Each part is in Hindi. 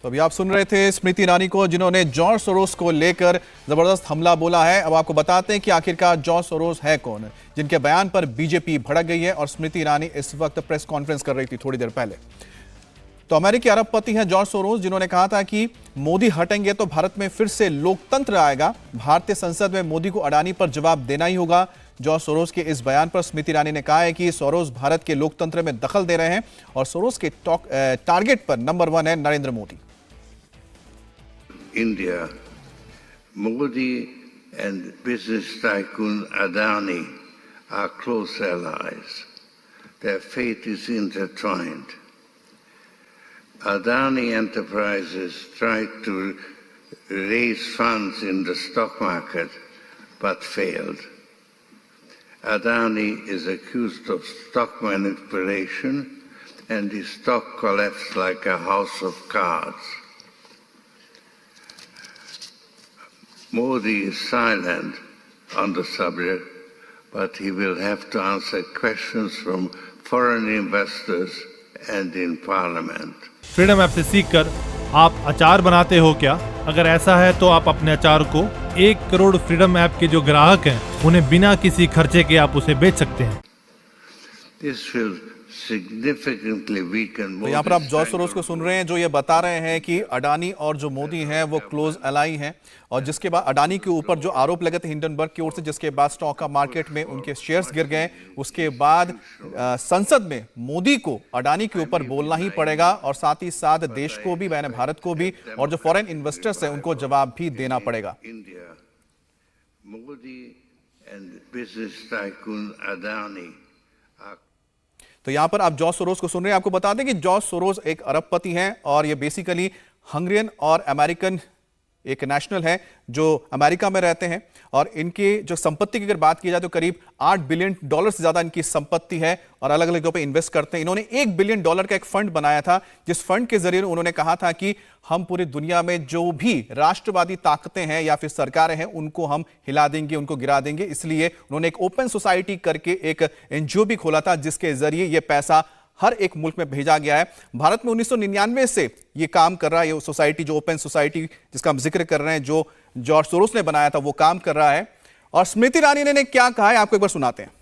तो अभी आप सुन रहे थे स्मृति ईरानी को, जिन्होंने जॉर्ज सोरोस को लेकर जबरदस्त हमला बोला है। अब आपको बताते हैं कि आखिरकार जॉर्ज सोरोस है कौन, जिनके बयान पर बीजेपी भड़क गई है। और स्मृति ईरानी इस वक्त प्रेस कॉन्फ्रेंस कर रही थी थोड़ी देर पहले। तो अमेरिकी अरबपति हैं जॉर्ज सोरोस, जिन्होंने कहा था कि मोदी हटेंगे तो भारत में फिर से लोकतंत्र आएगा। भारतीय संसद में मोदी को अडानी पर जवाब देना ही होगा। जॉर्ज सोरोस के इस बयान पर स्मृति ईरानी ने कहा है कि सोरोस भारत के लोकतंत्र में दखल दे रहे हैं और सोरोस के टारगेट पर नंबर 1 है Narendra Modi. India, Modi and business tycoon Adani are close allies. Their fate is intertwined. Adani Enterprises tried to raise funds in the stock market but failed. Adani is accused of stock manipulation and his stock collapsed like a house of cards. Modi is silent on the subject, but he will have to answer questions from foreign investors and in parliament. Freedom app से सीखकर आप अचार बनाते हो क्या? अगर ऐसा है तो आप अपने अचार को 1 करोड़ फ्रीडम ऐप के जो ग्राहक हैं उन्हें बिना किसी खर्चे के आप उसे बेच सकते हैं। This will significantly weaken तो यहाँ पर आप जॉर्ज सोरोस को सुन रहे हैं, जो ये बता रहे हैं कि अडानी और जो मोदी हैं वो क्लोज अलाई हैं। और जिसके बाद अडानी के ऊपर जो आरोप लगे थे हिंडनबर्ग की ओर से, जिसके बाद स्टॉक का मार्केट में उनके शेयर्स गिर गए। उसके बाद संसद में मोदी को अडानी के ऊपर बोलना ही पड़ेगा और साथ ही साथ देश को भी, यानी भारत को भी, और जो फॉरेन इन्वेस्टर्स हैं उनको जवाब भी देना पड़ेगा। Modi and business tycoon Adani. तो यहां पर आप जॉर्ज सोरोस को सुन रहे हैं। आपको बता दें कि जॉर्ज सोरोस एक अरबपति हैं और ये बेसिकली हंगरियन और अमेरिकन एक नेशनल है जो अमेरिका में रहते हैं। और इनकी जो संपत्ति की अगर बात की जाए तो करीब $8 बिलियन से ज्यादा इनकी संपत्ति है और अलग अलग जगहों पे इन्वेस्ट करते हैं। इन्होंने $1 बिलियन का एक फंड बनाया था, जिस फंड के जरिए उन्होंने कहा था कि हम पूरी दुनिया में जो भी राष्ट्रवादी ताकतें हैं या फिर सरकारें हैं उनको हम हिला देंगे, उनको गिरा देंगे। इसलिए उन्होंने एक ओपन सोसाइटी करके एक एनजीओ भी खोला था, जिसके जरिए यह पैसा हर एक मुल्क में भेजा गया है। भारत में 1999 से ये काम कर रहा है। ये सोसाइटी, जो ओपन सोसाइटी जिसका हम जिक्र कर रहे हैं, जो जॉर्ज सोरोस ने बनाया था, वो काम कर रहा है। और स्मृति ईरानी ने क्या कहा है आपको एक बार सुनाते हैं।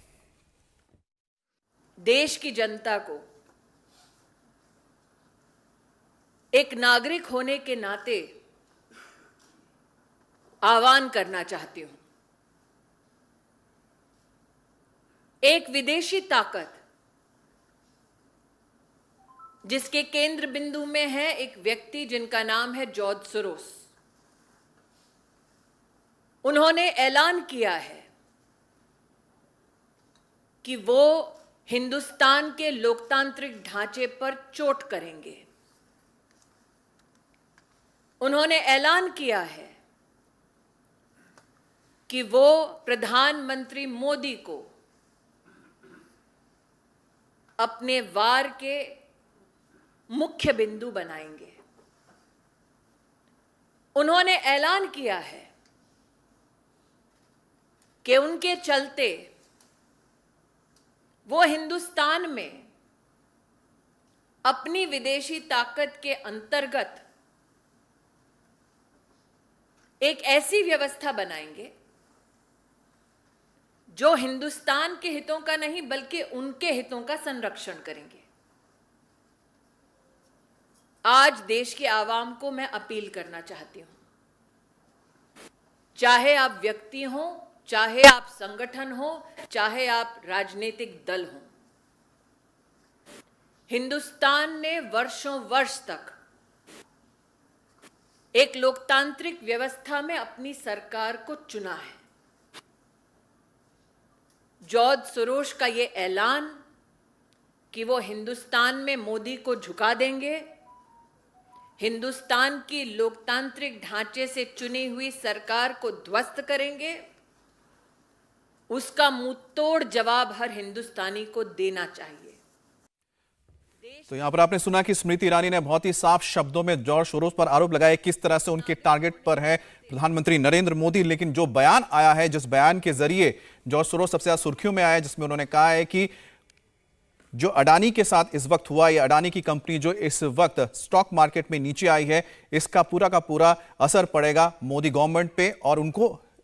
देश की जनता को एक नागरिक होने के नाते आह्वान करना चाहती हूं। एक विदेशी ताकत जिसके केंद्र बिंदु में है एक व्यक्ति जिनका नाम है जॉर्ज सोरोस। उन्होंने ऐलान किया है कि वो हिंदुस्तान के लोकतांत्रिक ढांचे पर चोट करेंगे। उन्होंने ऐलान किया है कि वो प्रधानमंत्री मोदी को अपने वार के मुख्य बिंदु बनाएंगे। उन्होंने ऐलान किया है कि उनके चलते वो हिंदुस्तान में अपनी विदेशी ताकत के अंतर्गत एक ऐसी व्यवस्था बनाएंगे जो हिंदुस्तान के हितों का नहीं बल्कि उनके हितों का संरक्षण करेंगे। आज देश के आवाम को मैं अपील करना चाहती हूं, चाहे आप व्यक्ति हो, चाहे आप संगठन हो, चाहे आप राजनीतिक दल हो, हिंदुस्तान ने वर्षों वर्ष तक एक लोकतांत्रिक व्यवस्था में अपनी सरकार को चुना है। जॉर्ज सोरोस का यह ऐलान कि वो हिंदुस्तान में मोदी को झुका देंगे, हिंदुस्तान की लोकतांत्रिक ढांचे से चुनी हुई सरकार को ध्वस्त करेंगे, उसका मुंहतोड़ जवाब हर हिंदुस्तानी को देना चाहिए। तो यहां पर आपने सुना कि स्मृति ईरानी ने बहुत ही साफ शब्दों में जॉर्ज सोरोस पर आरोप लगाए किस तरह से उनके टारगेट पर है प्रधानमंत्री नरेंद्र मोदी। लेकिन जो बयान आया है, जिस बयान के जरिए जॉर्ज सोरोस सबसे ज्यादा सुर्खियों में आया है, जिसमें उन्होंने कहा है कि जो अडानी के साथ इस वक्त हुआ, या अडानी की कंपनी जो इस वक्त स्टॉक मार्केट में नीचे आई है, इसका पूरा का पूरा असर पड़ेगा मोदी गवर्नमेंट पे। और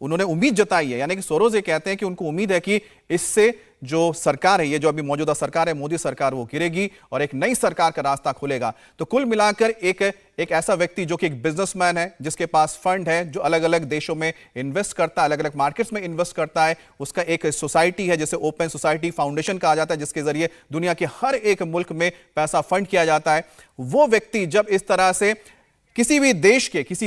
उन्होंने उम्मीद जताई है, यानी कि सोरोस ये कहते हैं कि उनको उम्मीद है कि इससे जो सरकार है, ये जो अभी मौजूदा सरकार है मोदी सरकार, वो गिरेगी और एक नई सरकार का रास्ता खुलेगा। तो कुल मिलाकर एक ऐसा व्यक्ति जो कि एक बिजनेसमैन है, जिसके पास फंड है, जो अलग अलग देशों में इन्वेस्ट करता है, अलग अलग मार्केट्स में इन्वेस्ट करता है, उसका एक सोसाइटी है जिसे ओपन सोसाइटी फाउंडेशन कहा जाता है, जिसके जरिए दुनिया के हर एक मुल्क में पैसा फंड किया जाता है। वो व्यक्ति जब इस तरह से किसी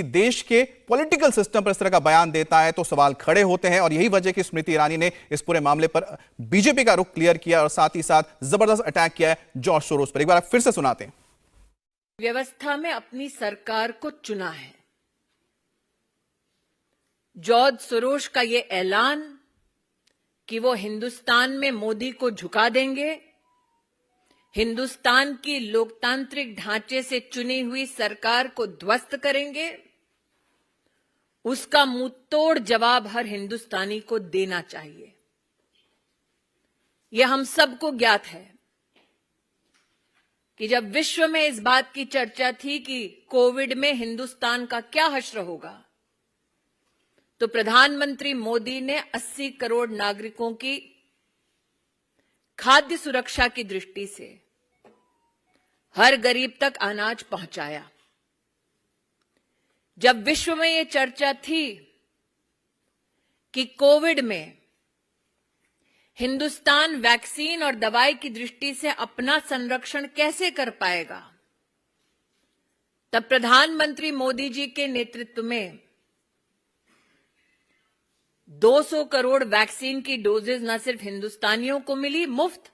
देश के पॉलिटिकल सिस्टम पर इस तरह का बयान देता है तो सवाल खड़े होते हैं। और यही वजह कि स्मृति ईरानी ने इस पूरे मामले पर बीजेपी का रुख क्लियर किया और साथ ही साथ जबरदस्त अटैक किया है जॉर्ज सोरोस पर। एक बार फिर से सुनाते हैं। व्यवस्था में अपनी सरकार को चुना है। जॉर्ज सोरोस का ये ऐलान कि वो हिंदुस्तान में मोदी को झुका देंगे, हिंदुस्तान की लोकतांत्रिक ढांचे से चुनी हुई सरकार को ध्वस्त करेंगे, उसका मुंहतोड़ जवाब हर हिंदुस्तानी को देना चाहिए। यह हम सबको ज्ञात है कि जब विश्व में इस बात की चर्चा थी कि कोविड में हिंदुस्तान का क्या हश्र होगा, तो प्रधानमंत्री मोदी ने 80 करोड़ नागरिकों की खाद्य सुरक्षा की दृष्टि से हर गरीब तक अनाज पहुंचाया। जब विश्व में यह चर्चा थी कि कोविड में हिंदुस्तान वैक्सीन और दवाई की दृष्टि से अपना संरक्षण कैसे कर पाएगा, तब प्रधानमंत्री मोदी जी के नेतृत्व में 200 करोड़ वैक्सीन की डोजेज न सिर्फ हिंदुस्तानियों को मिली मुफ्त,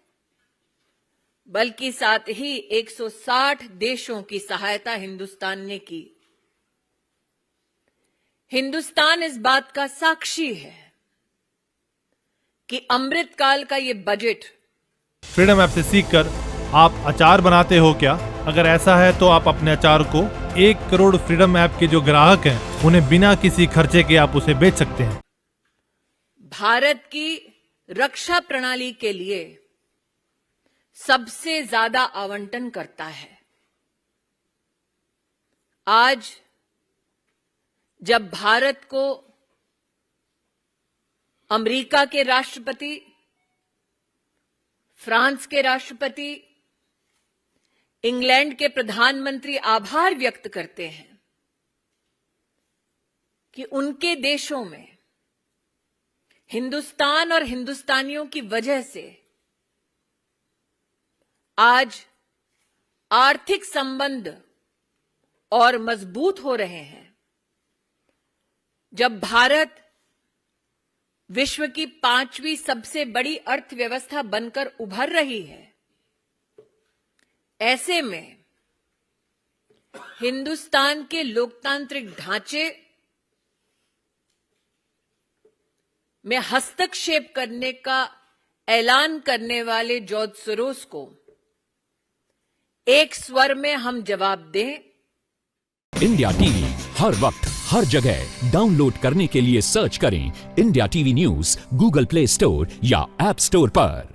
बल्कि साथ ही 160 देशों की सहायता हिंदुस्तान ने की। हिंदुस्तान इस बात का साक्षी है कि अमृतकाल का ये बजट। फ्रीडम ऐप से सीखकर आप अचार बनाते हो क्या? अगर ऐसा है तो आप अपने अचार को 1 करोड़ फ्रीडम ऐप के जो ग्राहक हैं उन्हें बिना किसी खर्चे के आप उसे बेच सकते हैं। भारत की रक्षा प्रणाली के लिए सबसे ज्यादा आवंटन करता है। आज जब भारत को अमेरिका के राष्ट्रपति, फ्रांस के राष्ट्रपति, इंग्लैंड के प्रधानमंत्री आभार व्यक्त करते हैं कि उनके देशों में हिंदुस्तान और हिंदुस्तानियों की वजह से आज आर्थिक संबंध और मजबूत हो रहे हैं, जब भारत विश्व की 5वीं सबसे बड़ी अर्थव्यवस्था बनकर उभर रही है, ऐसे में हिंदुस्तान के लोकतांत्रिक ढांचे में हस्तक्षेप करने का ऐलान करने वाले जॉर्ज सोरोस को एक स्वर में हम जवाब दें। इंडिया टीवी हर वक्त हर जगह डाउनलोड करने के लिए सर्च करें India TV news Google play store या ऐप स्टोर पर।